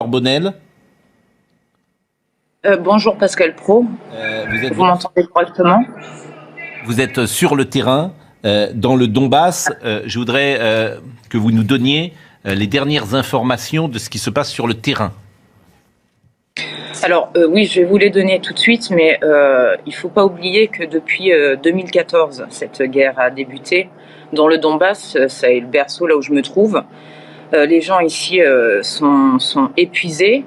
Bonnel. Bonjour Pascal Praud. Vous m'entendez correctement? Vous êtes sur le terrain, dans le Donbass. Je voudrais que vous nous donniez les dernières informations de ce qui se passe sur le terrain. Alors oui, je vais vous les donner tout de suite, mais il ne faut pas oublier que depuis 2014, cette guerre a débuté. Dans le Donbass, ça est le berceau là où je me trouve. Les gens ici sont épuisés.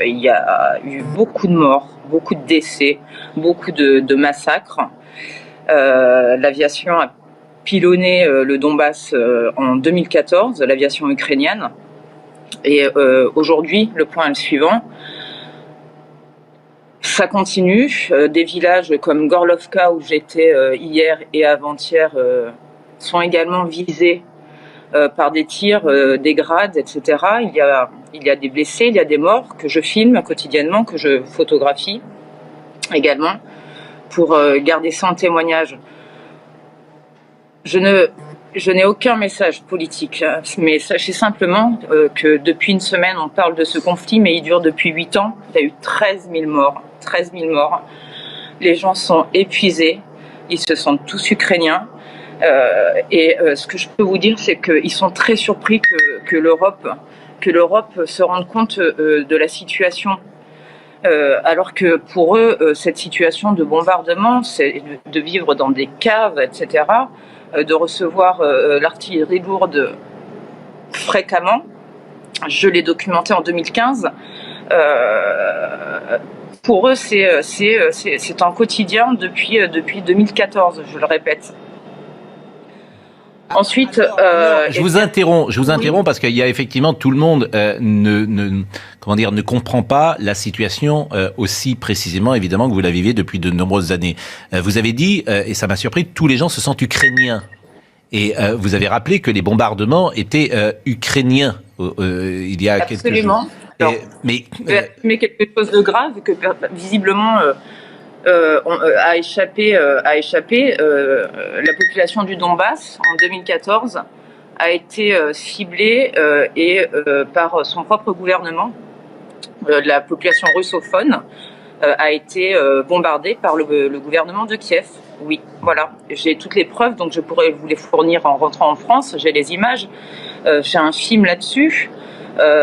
Il y a eu beaucoup de morts, beaucoup de décès, beaucoup de massacres. L'aviation a pilonné le Donbass en 2014, l'aviation ukrainienne. Et aujourd'hui, le point est le suivant. Ça continue. Des villages comme Gorlovka, où j'étais hier et avant-hier, sont également visés par des tirs, des grades, etc. Il y a des blessés, il y a des morts que je filme quotidiennement, que je photographie également, pour garder ça en témoignage. Je n'ai aucun message politique, mais sachez simplement que depuis une semaine, on parle de ce conflit, mais il dure depuis 8 ans. Il y a eu 13 000 morts. 13 000 morts. Les gens sont épuisés. Ils se sentent tous ukrainiens. Et ce que je peux vous dire, c'est qu'ils sont très surpris que l'Europe se rende compte de la situation. Alors que pour eux, cette situation de bombardement, c'est de vivre dans des caves, etc., de recevoir l'artillerie lourde fréquemment. Je l'ai documenté en 2015. Pour eux, c'est un quotidien depuis 2014, je le répète. Ensuite, je vous interromps parce qu'il y a effectivement tout le monde ne comprend pas la situation aussi précisément, évidemment, que vous la vivez depuis de nombreuses années. Vous avez dit, et ça m'a surpris, tous les gens se sentent ukrainiens. Et vous avez rappelé que les bombardements étaient ukrainiens il y a absolument. quelques jours. Mais quelque chose de grave que visiblement a échappé. La population du Donbass en 2014 a été ciblée par son propre gouvernement. La population russophone a été bombardée par le gouvernement de Kiev. Oui, voilà. J'ai toutes les preuves, donc je pourrais vous les fournir en rentrant en France. J'ai les images. J'ai un film là-dessus.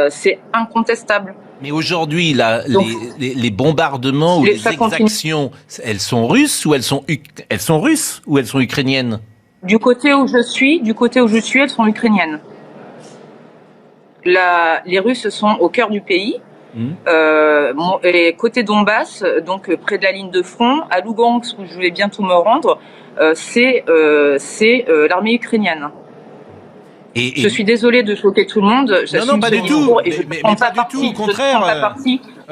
C'est incontestable. Mais aujourd'hui, les bombardements ou les exactions, elles sont russes ou elles sont russes ou elles sont ukrainiennes? Du côté où je suis, elles sont ukrainiennes. Les Russes sont au cœur du pays. Et côté Donbass, donc près de la ligne de front, à Lugansk, où je vais bientôt me rendre, c'est l'armée ukrainienne. Je suis désolée de choquer tout le monde. Non, pas du tout. Et je ne prends pas parti.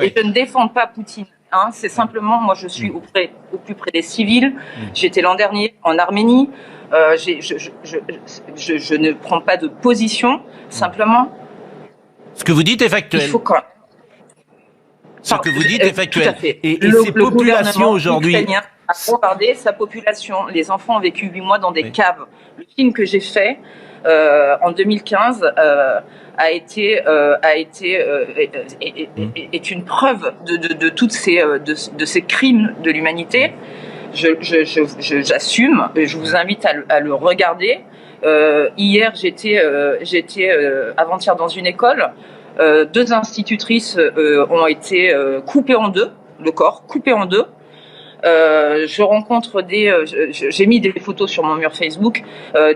Et je ne défends pas Poutine. C'est simplement, moi, je suis au plus près des civils. J'étais l'an dernier en Arménie. Je ne prends pas de position. Simplement. Ce que vous dites est factuel. Il faut quand même. Ce que vous dites est factuel. Tout à fait. Et ces populations aujourd'hui a bombardé sa population. Les enfants ont vécu 8 mois dans des caves. Le film que j'ai fait en 2015 est une preuve de toutes ces crimes de l'humanité. J'assume. Je vous invite à le regarder. Hier, j'étais avant-hier dans une école. 2 institutrices ont été coupées en deux, le corps coupé en deux. Je rencontre j'ai mis des photos sur mon mur Facebook,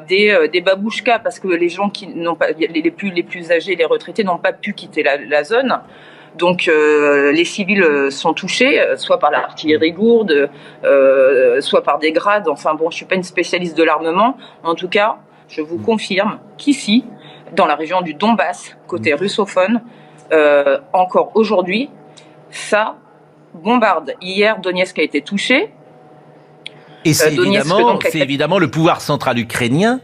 des babouchkas, parce que les gens qui n'ont pas, les plus âgés, les retraités n'ont pas pu quitter la zone. Donc les civils sont touchés, soit par l'artillerie lourde, soit par des grades. Enfin bon, je suis pas une spécialiste de l'armement. En tout cas, je vous confirme qu'ici, dans la région du Donbass, côté russophone, encore aujourd'hui, ça bombarde. Hier, Donetsk a été touché. Et c'est évidemment le pouvoir central ukrainien,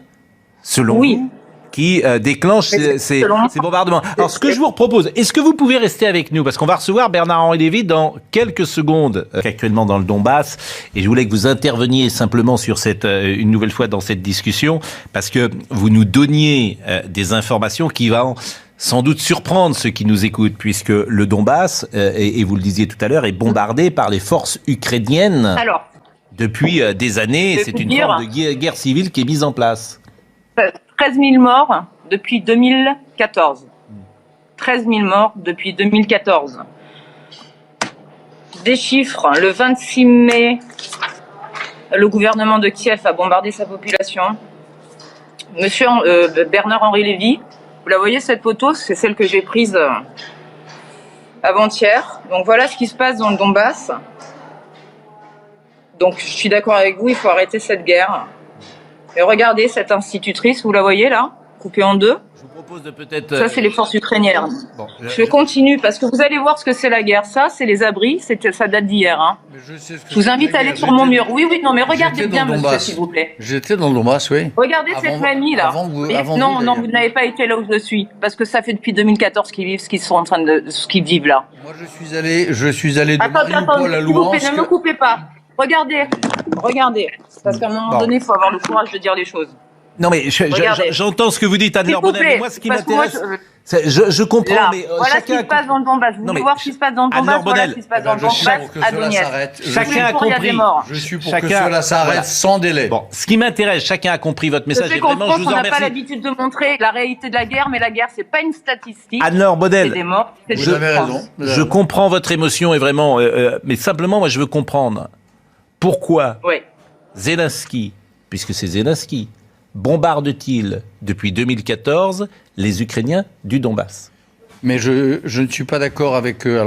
selon vous, qui déclenche ces bombardements. Alors, ce que je vous propose, est-ce que vous pouvez rester avec nous? Parce qu'on va recevoir Bernard-Henri Lévy dans quelques secondes, actuellement dans le Donbass. Et je voulais que vous interveniez simplement sur une nouvelle fois dans cette discussion, parce que vous nous donniez des informations qui vont sans doute surprendre ceux qui nous écoutent, puisque le Donbass, et vous le disiez tout à l'heure, est bombardé par les forces ukrainiennes Alors, depuis des années. je vais C'est vous une dire- forme de guerre civile qui est mise en place. 13 000 morts depuis 2014. 13 000 morts depuis 2014. Des chiffres, le 26 mai, le gouvernement de Kiev a bombardé sa population. Monsieur Bernard-Henri Lévy, vous la voyez cette photo, c'est celle que j'ai prise avant-hier. Donc voilà ce qui se passe dans le Donbass. Donc je suis d'accord avec vous, il faut arrêter cette guerre. Et regardez cette institutrice, vous la voyez là, coupée en deux. Je vous propose de peut-être... Ça, c'est les forces ukrainiennes. Bon, Je continue parce que vous allez voir ce que c'est la guerre. Ça, c'est les abris. Ça date d'hier. Hein. Je vous invite à aller sur mon mur. Oui, non, mais regardez bien, monsieur, s'il vous plaît. J'étais dans le Donbass, oui. Regardez cette mamie là. Non, vous n'avez pas été là où je suis, parce que ça fait depuis 2014 qu'ils vivent ce qu'ils sont en train de, ce qu'ils vivent là. Moi, je suis allé de Mariupol à s'il vous plaît, Louhansk. ne me coupez pas. Regardez, parce qu'à un moment donné, il faut avoir le courage de dire les choses. Non, mais j'entends ce que vous dites, Anne-Laure Bonnel, mais moi, ce qui m'intéresse... Je comprends, là, mais voilà ce qui se passe dans le Donbass. Vous voulez voir ce qui se passe dans le Donbass, voilà ce qui se passe dans le Donbass à Donetsk. Chacun a compris. Je suis pour que cela s'arrête sans délai. Bon, ce qui m'intéresse, chacun a compris votre message. Je sais qu'en France, on n'a pas l'habitude de montrer la réalité de la guerre, mais la guerre, c'est pas une statistique. Anne-Laure Bonnel, c'est des morts, c'est des vous avez raison. Je comprends votre émotion, et vraiment, mais simplement, moi, je veux comprendre pourquoi Zelensky, puisque c'est Zelensky, bombarde-t-il depuis 2014 les Ukrainiens du Donbass? Mais je ne suis pas d'accord avec eux.